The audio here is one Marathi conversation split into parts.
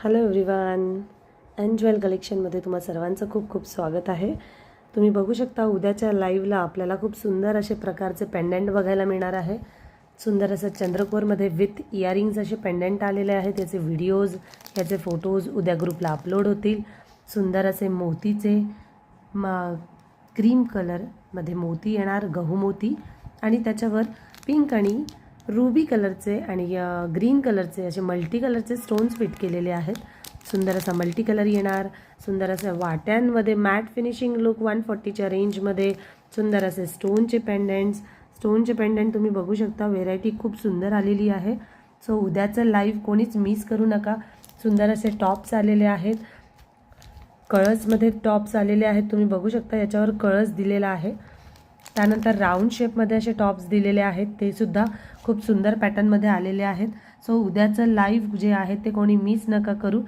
हॅलो एव्हरीवन, अँड ज्वेल कलेक्शनमध्ये तुम्हा सर्वांचं खूप खूप स्वागत आहे. तुम्ही बघू शकता उद्याच्या लाईव्हला आपल्याला खूप सुंदर असे प्रकारचे पेंडंट बघायला मिळणार आहे. सुंदर असं चंद्रकोरमध्ये विथ इयरिंग्स असे पेंडंट आलेले आहेत. याचे व्हिडिओज, याचे फोटोज उद्या ग्रुपला अपलोड होतील. सुंदर असे मोतीचे क्रीम कलरमध्ये मोती येणार, गहू मोती, आणि त्याच्यावर पिंक आणि रुबी कलरचे आणि ग्रीन कलरचे असे मल्टी कलरचे स्टोन्स फिट केलेले आहेत. सुंदर असा मल्टी कलर येणार. सुंदर अशा वाट्यांमध्ये मॅट फिनिशिंग लुक 140च्या रेंजमध्ये सुंदर असे स्टोनचे पेंडंट तुम्ही बघू शकता. व्हेरायटी खूप सुंदर आलेली आहे. सो उद्याचं लाईव्ह कोणीच मिस करू नका. सुंदर असे टॉप्स आलेले आहेत. कळसमध्ये टॉप्स आलेले आहेत. तुम्ही बघू शकता याच्यावर कळस दिलेला आहे. त्यानंतर राऊंड शेपमध्ये असे टॉप्स दिलेले आहेत. ते सुद्धा खूप सुंदर पॅटर्नमध्ये आलेले आहेत. सो उद्याचं लाईव्ह जे आहे ते कोणी मिस नका करू.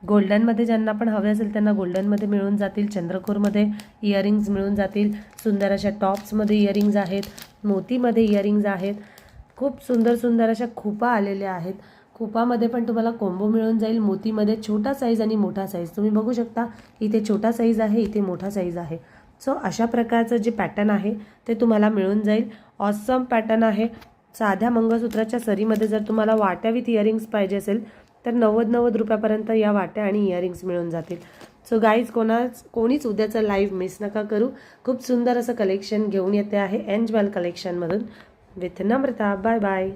गोल्डनमध्ये ज्यांना पण हवे असेल त्यांना गोल्डनमध्ये मिळून जातील. चंद्रकोरमध्ये इयरिंग्ज मिळून जातील. सुंदर अशा टॉप्समध्ये इयरिंग्ज आहेत. मोतीमध्ये इयरिंग्ज आहेत. खूप सुंदर सुंदर अशा खोपा आलेल्या आहेत. खोपामध्ये पण तुम्हाला कोंबो मिळून जाईल. मोतीमध्ये छोटा साईज आणि मोठा साईज तुम्ही बघू शकता. इथे छोटा साईज आहे, इथे मोठा साईज आहे. सो अशा प्रकारचं जे पॅटर्न आहे ते तुम्हाला मिळून जाईल. ऑसम पॅटर्न आहे. साध्या मंगळसूत्राच्या सरीमध्ये जर तुम्हाला वाट्या विथ इयरिंग्स पाहिजे असेल तर 90 रुपयापर्यंत या वाट्या आणि इयरिंग्स मिळून जातील. सो गाईज कोणीच उद्याचं लाईव्ह मिस नका करू. खूप सुंदर असं कलेक्शन घेऊन येते आहे अँड ज्वेल कलेक्शनमधून विथ नम्रता. Bye bye.